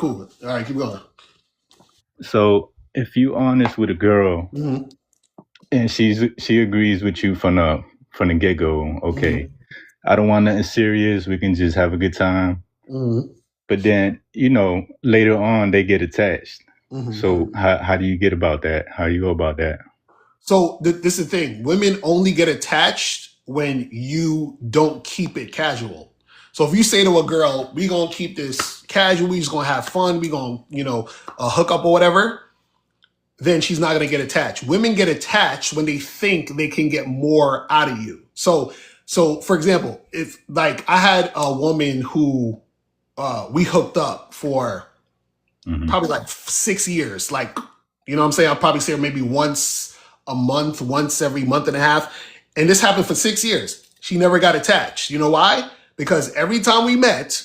cool. All right, keep going. So if you honest with a girl Mm-hmm. and she agrees with you from the get go, Mm-hmm. okay, I don't want nothing serious. We can just have a good time. Mm-hmm. But then, later on they get attached. Mm-hmm. So how do you get about that? How do you go about that? So this is the thing. Women only get attached when you don't keep it casual. So if you say to a girl, we gonna keep this casual, we just gonna have fun, we gonna, hook up or whatever, then she's not gonna get attached. Women get attached when they think they can get more out of you. So for example, if like I had a woman who we hooked up for Hmm. probably like 6 years. Like, you know what I'm saying? I'll probably say maybe once a month, once every month and a half. And this happened for 6 years. She never got attached. You know why? Because every time we met,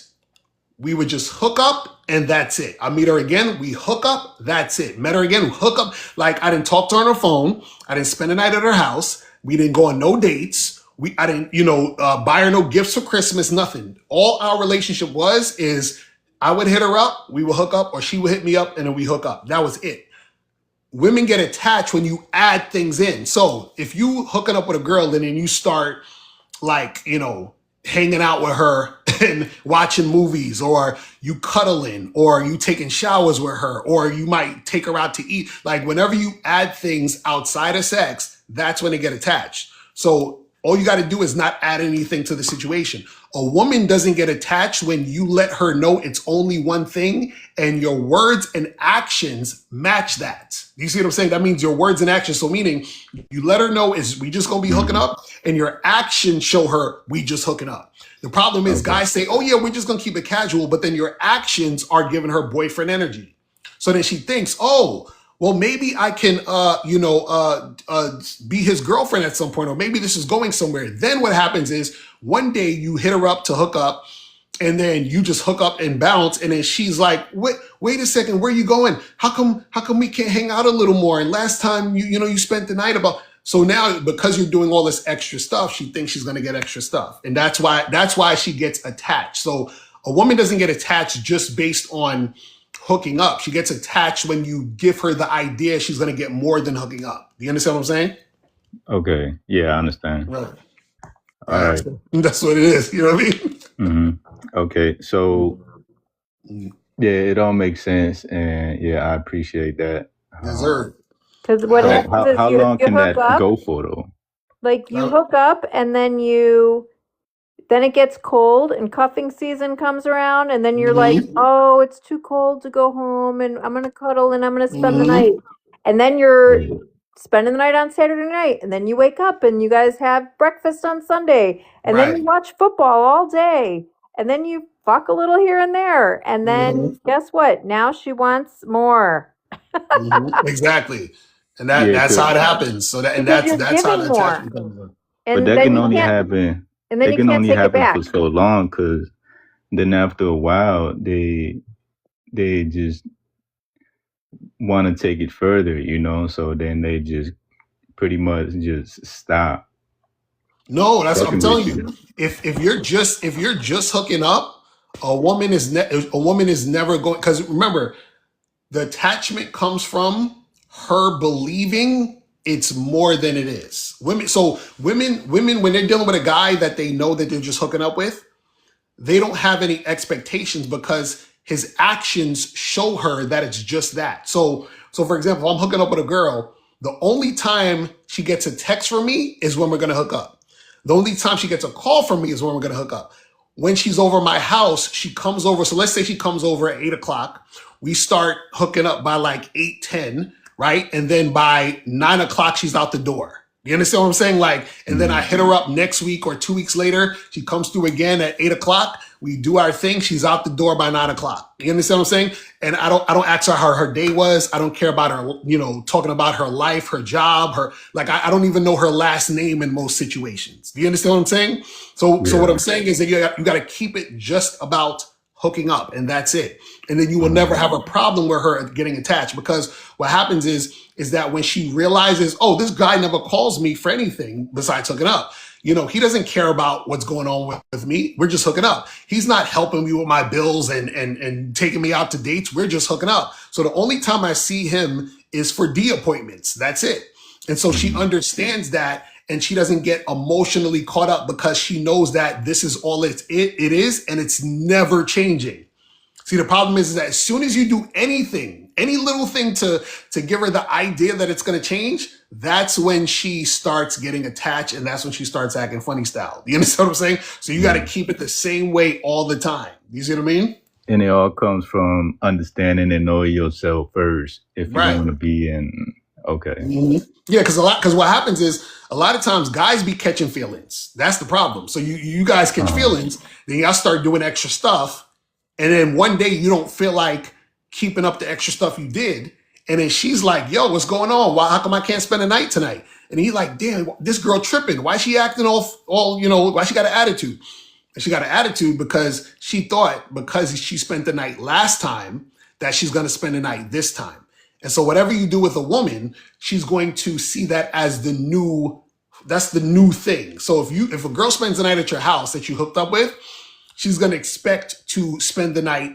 we would just hook up and that's it. I meet her again, we hook up, that's it. Met her again, we hook up. Like I didn't talk to her on her phone. I didn't spend the night at her house. We didn't go on no dates. I didn't, buy her no gifts for Christmas, nothing. All our relationship is I would hit her up, we would hook up, or she would hit me up and then we hook up. That was it. Women get attached when you add things in. So if you hooking up with a girl and then you start like, hanging out with her and watching movies, or you cuddling, or you taking showers with her, or you might take her out to eat. Like whenever you add things outside of sex, that's when they get attached. So all you got to do is not add anything to the situation. A woman doesn't get attached when you let her know it's only one thing and your words and actions match that. You see what I'm saying? That means your words and actions. So meaning you let her know is we just gonna be hooking Hmm. up, and your actions show her we just hooking up. The problem is Okay. guys say, oh yeah, we're just gonna keep it casual, but then your actions are giving her boyfriend energy. So then she thinks, oh, well, maybe I can, be his girlfriend at some point, or maybe this is going somewhere. Then what happens is one day you hit her up to hook up, and then you just hook up and bounce, and then she's like, wait a second, where are you going? How come we can't hang out a little more? And last time you spent the night about. So now because you're doing all this extra stuff, she thinks she's gonna get extra stuff. And that's why she gets attached. So a woman doesn't get attached just based on hooking up. She gets attached when you give her the idea she's gonna get more than hooking up. Do you understand what I'm saying? Okay. Yeah, I understand. Right. All Right. right. That's what it is. You know what I mean? Hmm. Okay. So Mm. yeah, it all makes sense, and yeah, I appreciate that. Dessert. Because what All So right. happens is how you long can hook that up, go for though? like you Now, hook up, and then it gets cold, and cuffing season comes around, and then you're like, mhm, oh, it's too cold to go home, and I'm gonna cuddle, and I'm gonna spend the mhm. night, and then you're Yeah. spending the night on Saturday night, and then you wake up and you guys have breakfast on Sunday, and then you Right. watch football all day, and then you fuck a little here and there, and Mhm, then guess what? Now she wants more mhm. Exactly. And that Yeah, that's how it happens. So that and because that's you're that's how giving the more, attachment comes in. but and that then can you only can't, happen. and then It you can can't only take it happen for back. so long, because then after a while they just want to take it further, So then they just pretty much just stop No, that's what I'm fucking with telling you. you. If you're just hooking up, a woman is never going, because remember, the attachment comes from her believing it's more than it is. Women when they're dealing with a guy that they know that they're just hooking up with, they don't have any expectations because his actions show her that it's just that. So for example, if I'm hooking up with a girl, the only time she gets a text from me is when we're gonna hook up. The only time she gets a call from me is when we're gonna hook up. When she's over my house, she comes over. So let's say she comes over at 8 o'clock. We start hooking up by like 8:10, right? And then by 9 o'clock, she's out the door. You understand what I'm saying? Like, and then I Hmm. hit her up next week or 2 weeks later. She comes through again at 8 o'clock. We do our thing. She's out the door by 9 o'clock. You understand what I'm saying? And I don't ask her how her day was. I don't care about her, talking about her life, her job, her like I don't even know her last name in most situations. Do you understand what I'm saying? So what Yeah. I'm saying is that you got to keep it just about hooking up, and that's it. And then you will never have a problem with her getting attached, because what happens is that when she realizes, oh, this guy never calls me for anything besides hooking up, he doesn't care about what's going on with me. We're just hooking up. He's not helping me with my bills and taking me out to dates. We're just hooking up. So the only time I see him is for D appointments. That's it. And so she understands that, and she doesn't get emotionally caught up because she knows that this is all it is, and it's never changing. See, the problem is that as soon as you do anything, any little thing to give her the idea that it's going to change, that's when she starts getting attached, and that's when she starts acting funny style. You understand what I'm saying? So you got to keep it the same way all the time. You see what I mean? And it all comes from understanding and knowing yourself first. If you Right. want to be in, okay. Mm-hmm. Yeah, because what happens is a lot of times guys be catching feelings. That's the problem. So you guys catch feelings, then y'all start doing extra stuff. And then one day you don't feel like keeping up the extra stuff you did. And then she's like, yo, what's going on? How come I can't spend the night tonight? And he's like, damn, this girl tripping. Why she acting all, why she got an attitude? And she got an attitude because she thought because she spent the night last time that she's going to spend the night this time. And so whatever you do with a woman, she's going to see that as that's the new thing. So if a girl spends the night at your house that you hooked up with, she's going to expect to spend the night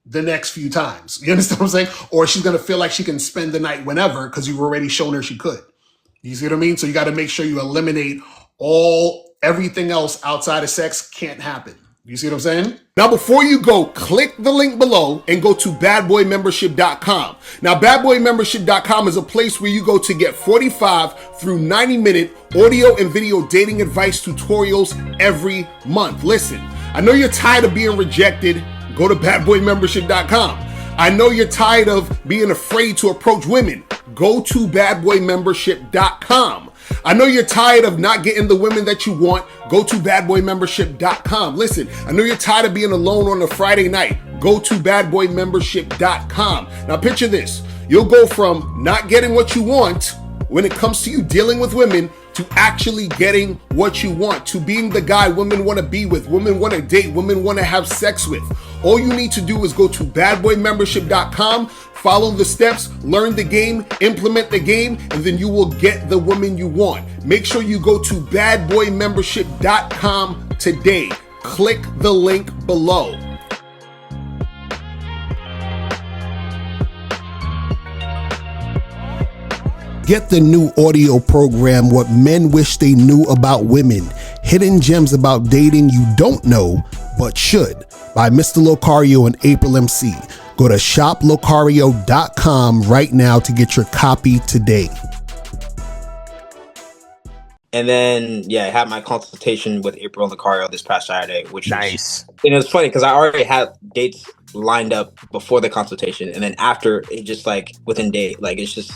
the next few times. You understand what I'm saying? Or she's going to feel like she can spend the night whenever because you've already shown her she could. You see what I mean? So you got to make sure you eliminate everything else outside of sex can't happen. You see what I'm saying? Now, before you go, click the link below and go to badboymembership.com. Now, badboymembership.com is a place where you go to get 45 through 90-minute audio and video dating advice tutorials every month. Listen, I know you're tired of being rejected. Go to badboymembership.com. I know you're tired of being afraid to approach women. Go to badboymembership.com. I know you're tired of not getting the women that you want. Go to badboymembership.com. Listen, I know you're tired of being alone on a Friday night. Go to badboymembership.com. Now picture this. You'll go from not getting what you want when it comes to you dealing with women to actually getting what you want, to being the guy women want to be with, women want to date, women want to have sex with. All you need to do is go to badboymembership.com, follow the steps, learn the game, implement the game, and then you will get the woman you want. Make sure you go to badboymembership.com today. Click the link below. Get the new audio program, What Men Wish They Knew About Women. Hidden gems about dating you don't know, but should. By Mr. Locario and April MC. Go to shoplocario.com right now to get your copy today. And then, I had my consultation with April and Locario this past Saturday, which Nice. and it was funny because I already had dates lined up before the consultation, and then after it just like within day, like it's just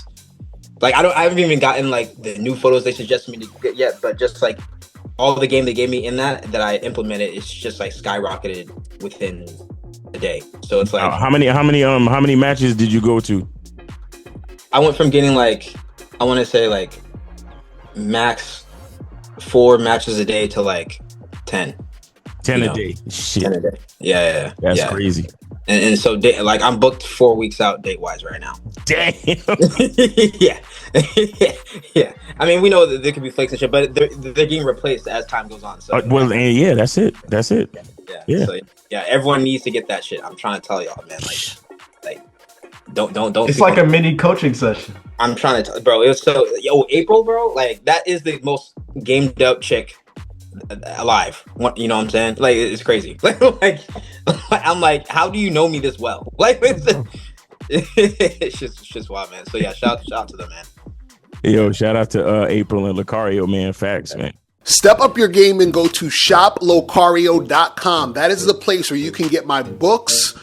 like I haven't even gotten like the new photos they suggested me to get yet, but just like all the game they gave me in that I implemented, it's just like skyrocketed within a day. So it's like how many matches did you go to? I went from getting like I want to say like max 4 matches a day to like 10. 10 a day. Shit. 10 a day. Yeah. That's crazy. And so like I'm booked 4 weeks out date wise right now. Damn. yeah. I mean, we know that there could be flakes and shit, but they're getting replaced as time goes on. So that's it. Yeah. So, everyone needs to get that shit. I'm trying to tell y'all, man. Like, don't. It's like a mini coaching session. I'm trying to tell, bro. It was so April, bro. Like that is the most gamed up chick alive. You know what I'm saying? Like it's crazy. Like I'm like, how do you know me this well? Like it's just wild, man. So shout out to them, man. Yo, shout out to April and Locario, man. Facts, man. Step up your game and go to shoplocario.com. That is the place where you can get my books,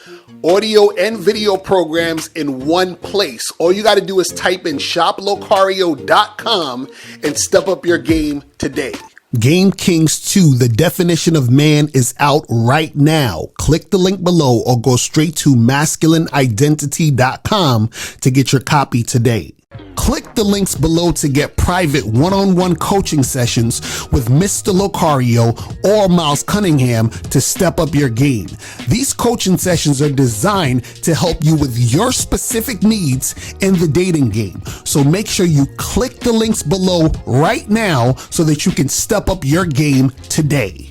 audio, and video programs in one place. All you got to do is type in shoplocario.com and step up your game today. Game Kings 2, the definition of man, is out right now. Click the link below or go straight to masculineidentity.com to get your copy today. Click the links below to get private one-on-one coaching sessions with Mr. Locario or Miles Cunningham to step up your game. These coaching sessions are designed to help you with your specific needs in the dating game. So make sure you click the links below right now so that you can step up your game today.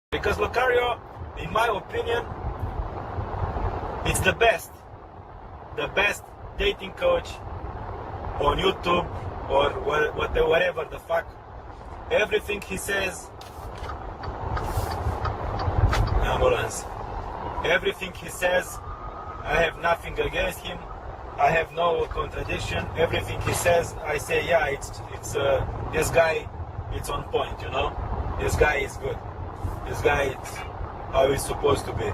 Because Locario, in my opinion, it's the best dating coach on YouTube or whatever the fuck. Everything he says, ambulance. Everything he says, I have nothing against him. I have no contradiction. Everything he says, I say, yeah, it's this guy, it's on point, you know. This guy is good. This guy is how he's supposed to be.